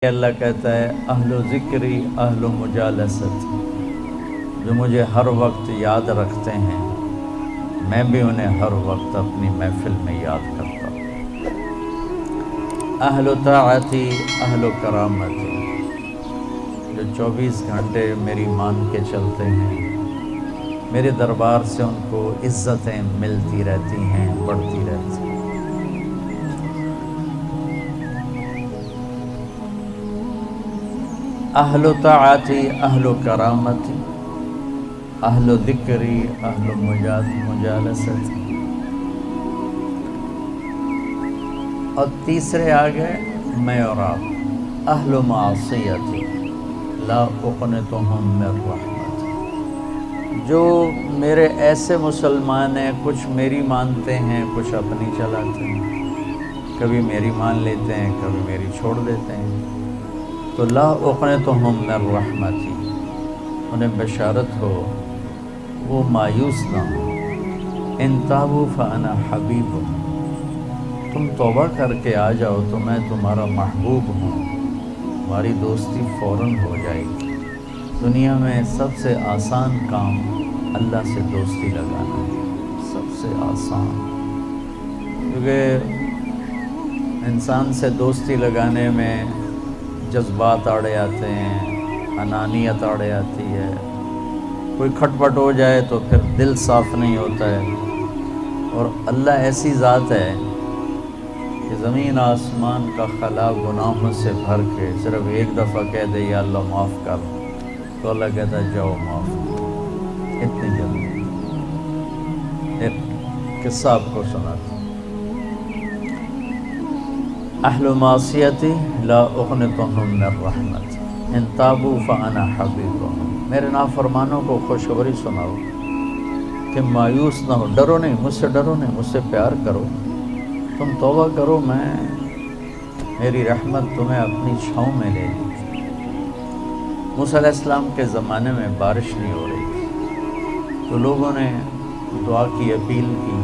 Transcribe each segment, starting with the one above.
اللہ کہتا ہے اہل ذکری اہل مجالست، جو مجھے ہر وقت یاد رکھتے ہیں میں بھی انہیں ہر وقت اپنی محفل میں یاد کرتا ہوں۔ اہل طاعتی اہل کرامتی، جو 24 گھنٹے میری مان کے چلتے ہیں، میرے دربار سے ان کو عزتیں ملتی رہتی ہیں، بڑھتی رہتی ہیں۔ اہل طاعتی اہل کرامتی اہل ذکری اہل مجالست، اور تیسرے آگے میں اور آپ اہل معصیتی لا اقنطہم من رحمتی، جو میرے ایسے مسلمان ہیں، کچھ میری مانتے ہیں کچھ اپنی چلاتے ہیں، کبھی میری مان لیتے ہیں کبھی میری چھوڑ دیتے ہیں، تو لا اقنطہم من رحمتی، انہیں بشارت ہو وہ مایوس نہ ہو۔ ان تابوا فانا حبیبہم، تم توبہ کر کے آ جاؤ تو میں تمہارا محبوب ہوں، ہماری دوستی فوراً ہو جائے گی۔ دنیا میں سب سے آسان کام اللہ سے دوستی لگانا ہے، سب سے آسان، کیونکہ انسان سے دوستی لگانے میں جذبات آڑے آتے ہیں، انانیت آڑے آتی ہے، کوئی کھٹ پٹ ہو جائے تو پھر دل صاف نہیں ہوتا ہے۔ اور اللہ ایسی ذات ہے کہ زمین آسمان کا خلا گناہوں سے بھر کے صرف ایک دفعہ کہہ دے یا اللہ معاف کر، تو اللہ کہتا ہے جاؤ معاف کر، اتنی جلدی۔ ایک قصہ آپ کو سناتا ہوں۔ اہل معصیتی لا اقنطہم من رحمتی ان تابوا فانا حبیبہم، میرے نافرمانوں کو خوشخبری سناؤ کہ مایوس نہ ہو، ڈرو نہیں، مجھ سے ڈرو نہیں، مجھ سے پیار کرو، تم توبہ کرو، میری رحمت تمہیں اپنی چھاؤں میں لے لی۔ موسیٰ علیہ السلام کے زمانے میں بارش نہیں ہو رہی تھی، تو لوگوں نے دعا کی، اپیل کی،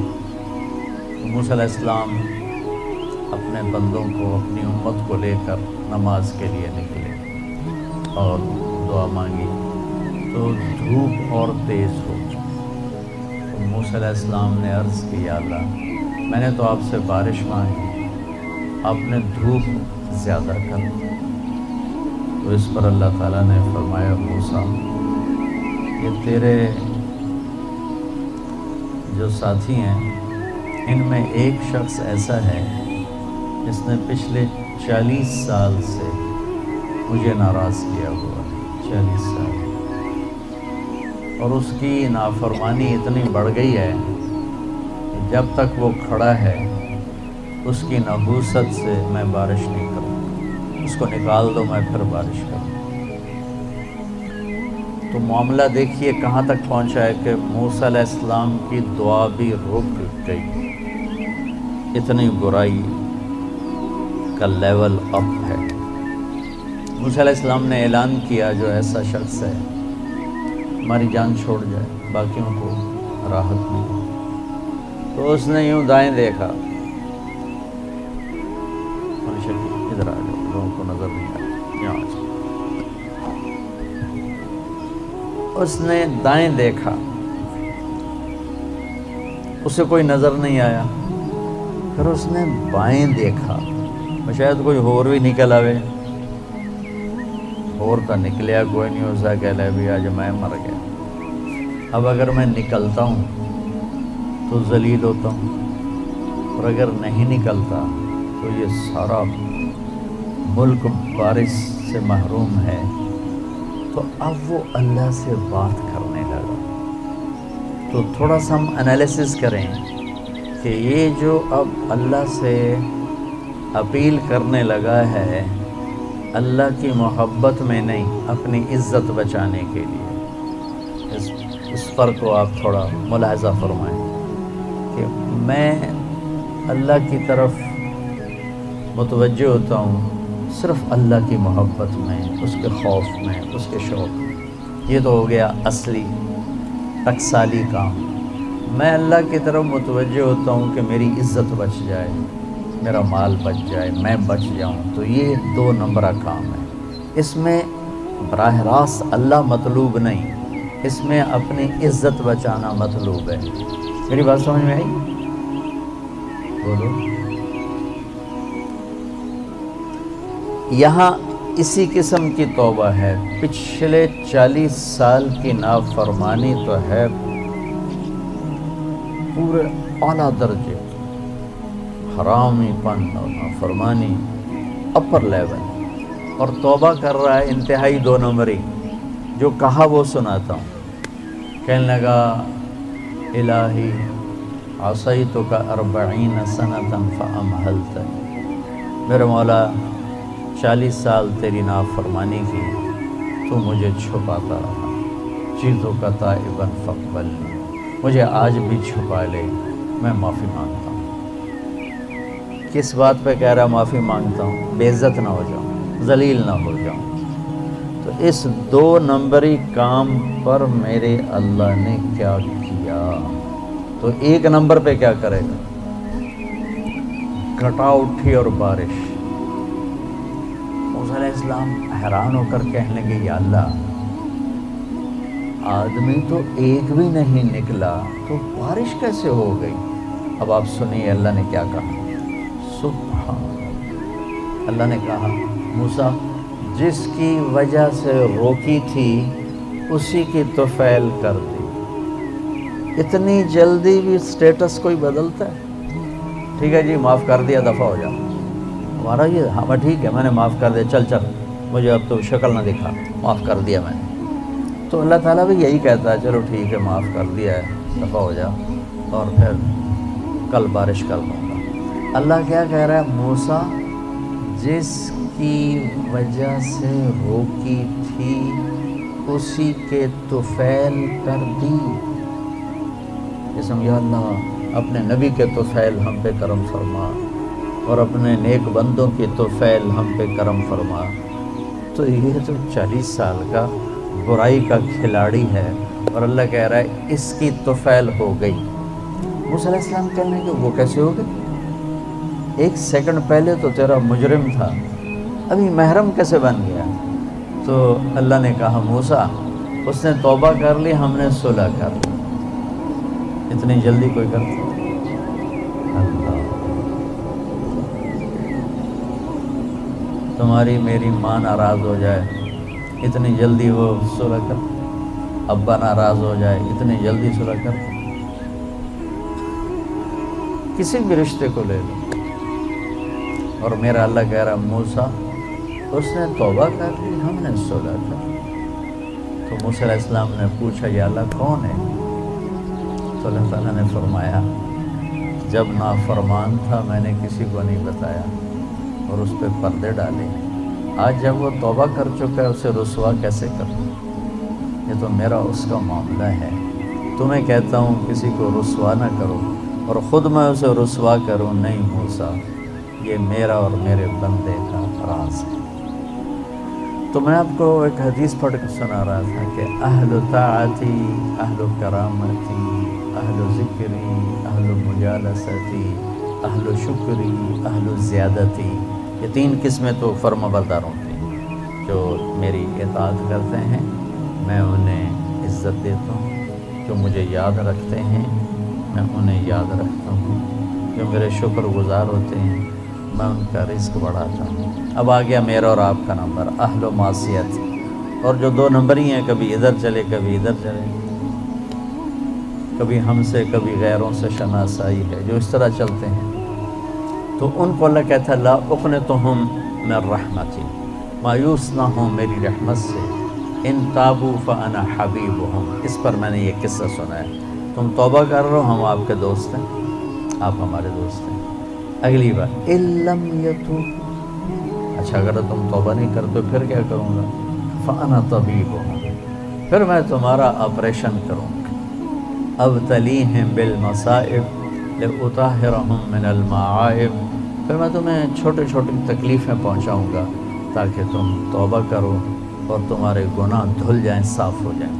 تو موسیٰ علیہ السلام اپنے بندوں کو، اپنی امت کو لے کر نماز کے لیے نکلے اور دعا مانگی، تو دھوپ اور تیز ہو۔ تو موسیٰ علیہ السلام نے عرض کی یا اللہ، میں نے تو آپ سے بارش مانگی، آپ نے دھوپ زیادہ کر دی۔ تو اس پر اللہ تعالیٰ نے فرمایا موسیٰ، یہ تیرے جو ساتھی ہیں ان میں ایک شخص ایسا ہے جس نے پچھلے 40 سال سے مجھے ناراض کیا ہوا ہے، 40 سال، اور اس کی نافرمانی اتنی بڑھ گئی ہے کہ جب تک وہ کھڑا ہے اس کی نحوست سے میں بارش نہیں کروں، اس کو نکال دو میں پھر بارش کروں۔ تو معاملہ دیکھیے کہاں تک پہنچا ہے کہ موسیٰ علیہ السلام کی دعا بھی رک گئی، اتنی برائی کا لیول اپ ہے۔ موسیٰ علیہ السلام نے اعلان کیا جو ایسا شخص ہے ہماری جان چھوڑ جائے، باقیوں کو راحت نہیں۔ تو اس نے یوں دائیں دیکھا، ادھر آ جاؤ، لوگوں کو نظر نہیں آیا، یہاں آ جاؤ۔ اس نے دائیں دیکھا، اسے کوئی نظر نہیں آیا، پھر اس نے بائیں دیکھا، شاید کوئی اور بھی نکل آوے، اور تو نکلیا کوئی نہیں، اسا کہہ لے بھی آج میں مر گیا، اب اگر میں نکلتا ہوں تو ذلیل ہوتا ہوں، اور اگر نہیں نکلتا تو یہ سارا ملک بارش سے محروم ہے۔ تو اب وہ اللہ سے بات کرنے لگا۔ تو تھوڑا سا ہم انالیسس کریں کہ یہ جو اب اللہ سے اپیل کرنے لگا ہے، اللہ کی محبت میں نہیں، اپنی عزت بچانے کے لیے، اس فرق کو آپ تھوڑا ملاحظہ فرمائیں کہ میں اللہ کی طرف متوجہ ہوتا ہوں صرف اللہ کی محبت میں، اس کے خوف میں، اس کے شوق میں، یہ تو ہو گیا اصلی ٹکسالی کام۔ میں اللہ کی طرف متوجہ ہوتا ہوں کہ میری عزت بچ جائے، میرا مال بچ جائے، میں بچ جاؤں، تو یہ 2 نمبرہ کام ہے۔ اس میں براہ راست اللہ مطلوب نہیں، اس میں اپنی عزت بچانا مطلوب ہے۔ میری بات سمجھ میں آئی؟ بولو۔ یہاں اسی قسم کی توبہ ہے، پچھلے 40 سال کی نافرمانی تو ہے پورے اعلیٰ درجے کی، حرامی پن اور نافرمانی اپر لیول، اور توبہ کر رہا ہے انتہائی 2 نمبری۔ جو کہا وہ سناتا ہوں۔ کہنے لگا الہی عصیتک 40 سنة فامہلتنی، میرے مولا 40 سال تیری نافرمانی کی، تو مجھے چھپاتا رہا، چیزوں کا تائبا فاقبلنی، مجھے آج بھی چھپا لے، میں معافی مانگتا ہوں۔ کس بات پہ کہہ رہا معافی مانگتا ہوں؟ بے عزت نہ ہو جاؤں، ذلیل نہ ہو جاؤں۔ تو اس 2 نمبری کام پر میرے اللہ نے کیا کیا؟ تو 1 نمبر پہ کیا کرے گا؟ گھٹا اٹھی اور بارش۔ موسیٰ علیہ السلام حیران ہو کر کہنے لگے یا اللہ، آدمی تو ایک بھی نہیں نکلا تو بارش کیسے ہو گئی؟ اب آپ سنیے اللہ نے کیا کہا۔ سبحان اللہ نے کہا موسیٰ جس کی وجہ سے روکی تھی اسی کی طفیل کر دی۔ اتنی جلدی بھی سٹیٹس کوئی بدلتا ہے؟ ٹھیک ہے جی معاف کر دیا، دفع ہو جاؤ۔ ہمارا یہ ہاں ٹھیک ہے میں نے معاف کر دیا، چل مجھے اب تو شکل نہ دکھا، معاف کر دیا میں نے۔ تو اللہ تعالیٰ بھی یہی کہتا ہے چلو ٹھیک ہے معاف کر دیا ہے، دفع ہو جا، اور پھر کل بارش کر دوں گا۔ اللہ کیا کہہ رہا ہے؟ موسیٰ جس کی وجہ سے روکی تھی اسی کے طفیل کر دی۔ یا اللہ اپنے نبی کے طفیل ہم پہ کرم فرما، اور اپنے نیک بندوں کی طفیل ہم پہ کرم فرما۔ تو یہ تو 40 سال کا برائی کا کھلاڑی ہے، اور اللہ کہہ رہا ہے اس کی طفیل ہو گئی۔ موسیٰ علیہ السلام کہنے کہ وہ کیسے ہو گئی؟ 1 سیکنڈ پہلے تو تیرا مجرم تھا، ابھی محرم کیسے بن گیا؟ تو اللہ نے کہا موسیٰ اس نے توبہ کر لی، ہم نے صلح کر لی۔ اتنی جلدی کوئی کرتا؟ اللہ، تمہاری میری ماں ناراض ہو جائے اتنی جلدی وہ صلح کر، ابا ناراض ہو جائے اتنی جلدی صلح کر، کسی بھی رشتے کو لے لو۔ اور میرا اللہ کہہ رہا موسیٰ اس نے توبہ کر لی، ہم نے صلح کر۔ تو موسیٰ علیہ السلام نے پوچھا یا اللہ کون ہے؟ تو اللہ تعالیٰ نے فرمایا جب نافرمان تھا میں نے کسی کو نہیں بتایا اور اس پہ پردے ڈالے، آج جب وہ توبہ کر چکا ہے اسے رسوا کیسے کروں؟ یہ تو میرا اس کا معاملہ ہے۔ تمہیں کہتا ہوں کسی کو رسوا نہ کرو اور خود میں اسے رسوا کروں نہیں موسیٰ، یہ میرا اور میرے بندے کا راز ہے۔ تو میں آپ کو ایک حدیث پڑھ کر سنا رہا تھا کہ اہل طاعتی، اہل کرامتی، اہل ذکری، اہل مجالستی، اہل شکری، اہل زیادتی، یہ 3 قسمیں تو فرما برداروں کی جو میری اطاعت کرتے ہیں میں انہیں عزت دیتا ہوں، جو مجھے یاد رکھتے ہیں میں انہیں یاد رکھتا ہوں، جو میرے شکر گزار ہوتے ہیں میں ان کا رزق بڑھاتا ہوں۔ اب آ گیا میرا اور آپ کا نمبر، اہل و معصیت، اور جو 2 نمبر ہی ہیں، کبھی ادھر چلے کبھی ادھر چلے، کبھی ہم سے کبھی غیروں سے شناسائی ہے، جو اس طرح چلتے ہیں، تو ان کو اللہ کہتا ہے لا اقنطہم من رحمتی، مایوس نہ ہوں میری رحمت سے، ان تابوا فانا حبیبہم۔ اس پر میں نے یہ قصہ سنا ہے، تم توبہ کر رہے ہو، ہم آپ کے دوست ہیں، آپ ہمارے دوست ہیں۔ اگلی بات ان لم یتوبوا، اچھا اگر تم توبہ نہیں کرتے پھر کیا کروں گا؟ فانا طبیبہم، پھر میں تمہارا آپریشن کروں گا۔ ابتلیہم بالمصائب لأطہرہم من المعائب، پھر میں تمہیں چھوٹی چھوٹی تکلیفیں پہنچاؤں گا تاکہ تم توبہ کرو اور تمہارے گناہ دھل جائیں، صاف ہو جائیں۔